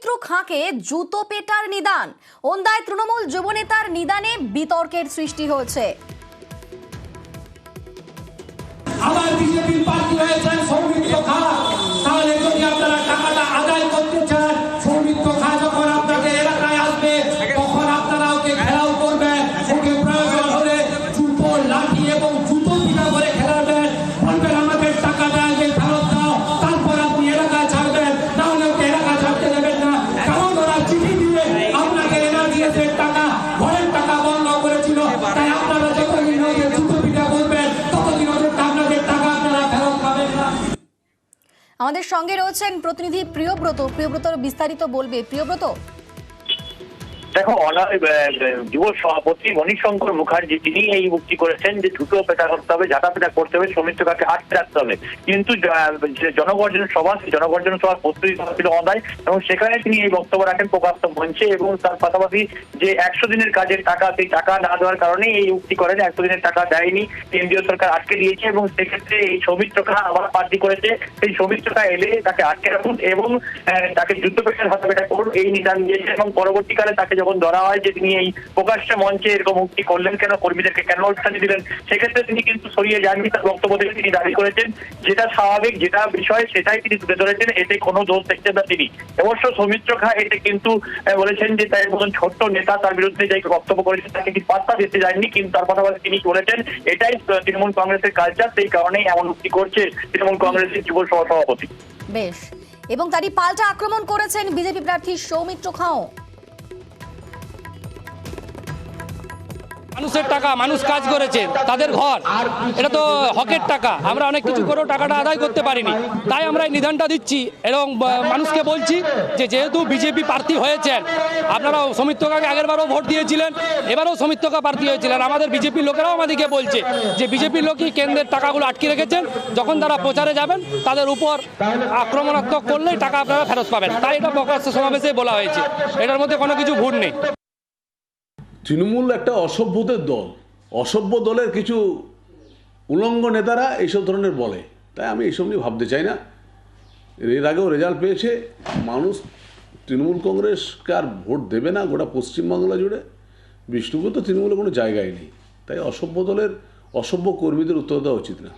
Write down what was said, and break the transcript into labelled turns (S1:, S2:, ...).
S1: সৌমিত্র খাঁকে জুতো পেটার নিদান। ওন্দায় তৃণমূল যুবনেতার নিদানে বিতর্কের সৃষ্টি হয়েছে।
S2: আমার বিজেপির প্রার্থী হয়েছেন সৌমিত্র খাঁ, তাহলে যদি আপনারা টাকাটা আদায় করতে চান, সৌমিত্র খাঁ যখন আপনাদের এলাকায় আসবে তখন আপনারা ওকে ঘেরাও করবেন, ওকে প্রয়োজন হলে জুতো লাঠি এবং জুতো পিটা করে খেলাবেন, বলবেন আমাদের টাকাটা আগে ফেরত দাও, তারপর আপনি এলাকা ছাড়বেন, তাহলে ওকে এলাকা ছাড়তে দেবেন না। কারণ ওরা চিঠি দিয়ে আপনাকে এনআরজিএসের টাকা, ঘরের টাকা বন্ধ করেছিল, তাই আপনারা যতদিন ওদের জুতো পিটা করবেন ততদিন ওদের টাকা আপনারা ফেরত পাবেন না।
S1: আমাদের সঙ্গে রয়েছেন প্রতিনিধি প্রিয়ব্রত। প্রিয়ব্রতর বিস্তারিত বলবে। প্রিয়ব্রত,
S3: দেখো, যুব সভাপতি মণিশঙ্কর মুখার্জি তিনি এই মুক্তি করেছেন যে জুতো পেটা করতে হবে, ঝাঁটা পেটা করতে হবে, সৌমিত্র খাঁকে আটকে রাখতে হবে। কিন্তু জনগর্জন সভা, জনগর্জন সভার প্রস্তুতি ছিল অদায় এবং সেখানে তিনি এই বক্তব্য রাখেন প্রকাশ্য মঞ্চে এবং তার পাশাপাশি যে 100 দিনের কাজের টাকা, সেই টাকা না দেওয়ার কারণে এই মুক্তি করেন। 100 দিনের টাকা দেয়নি, কেন্দ্রীয় সরকার আটকে দিয়েছে এবং সেক্ষেত্রে এই সৌমিত্র খাঁ আবার প্রার্থী করেছে। সেই সৌমিত্র খাঁ এলে তাকে আটকে রাখুন এবং তাকে জুতো পেটার হাতে পেটা করুন, এই নিদান দিয়েছে। এবং পরবর্তীকালে তাকে যখন ধরা হয় যে তিনি এই প্রকাশ্য মঞ্চে এরকম মুক্তি করলেন কেন, কর্মীদেরকে কেন উস্কানি দিলেন, সেক্ষেত্রে তিনি কিন্তু সরিয়ে যাননি। তার বক্তব্য থেকে তিনি দাবি করেছেন যেটা স্বাভাবিক, যেটা বিষয় সেটাই তিনি তুলে ধরেছেন, এতে কোনো দোষ দেখছেন না তিনি। অবশ্য সৌমিত্র খাঁ এতে কিন্তু বলেছেন যে তার মতন ছোট্ট নেতা তার বিরুদ্ধে যে বক্তব্য করেছেন তাকে কি পাত্তা দিতে যায়নি, কিন্তু তার পাশাপাশি তিনি বলেছেন এটাই তৃণমূল কংগ্রেসের কালচার, সেই কারণেই এমন মুক্তি করছে তৃণমূল কংগ্রেসের যুব সভাপতি।
S1: বেশ, এবং তারই পাল্টা আক্রমণ করেছেন বিজেপি প্রার্থী সৌমিত্র খাঁও।
S4: মানুষের টাকা, মানুষ কাজ করেছে, তাদের ঘর, এটা তো হকের টাকা। আমরা অনেক কিছু করেও টাকাটা আদায় করতে পারিনি, তাই আমরা এই নিদানটা দিচ্ছি এবং মানুষকে বলছি যে যেহেতু বিজেপি প্রার্থী হয়েছেন, আপনারা সৌমিত্র খাঁকে আগেরবারও ভোট দিয়েছিলেন, এবারেও সৌমিত্র খাঁ প্রার্থী হয়েছিলেন। আমাদের বিজেপির লোকেরাও আমাদেরকে বলছে যে বিজেপির লোকই কেন্দ্রের টাকাগুলো আটকে রেখেছেন, যখন তারা প্রচারে যাবেন তাদের উপর আক্রমণাত্মক করলেই টাকা আপনারা ফেরত পাবেন। তাই এটা প্রকাশ্য সমাবেশে বলা হয়েছে, এটার মধ্যে কোনো কিছু ভুল নেই।
S5: তৃণমূল একটা অসভ্যদের দল, অসভ্য দলের কিছু উলঙ্গ নেতারা এইসব ধরনের বলে, তাই আমি এইসব নিয়ে ভাবতে চাই না। এর আগেও রেজাল্ট পেয়েছে, মানুষ তৃণমূল কংগ্রেসকে আর ভোট দেবে না গোটা পশ্চিমবাংলা জুড়ে। বিষ্ণুপুর তো তৃণমূলের কোনো জায়গায় নেই, তাই অসভ্য দলের অসভ্য কর্মীদের উত্তর দেওয়া উচিত না।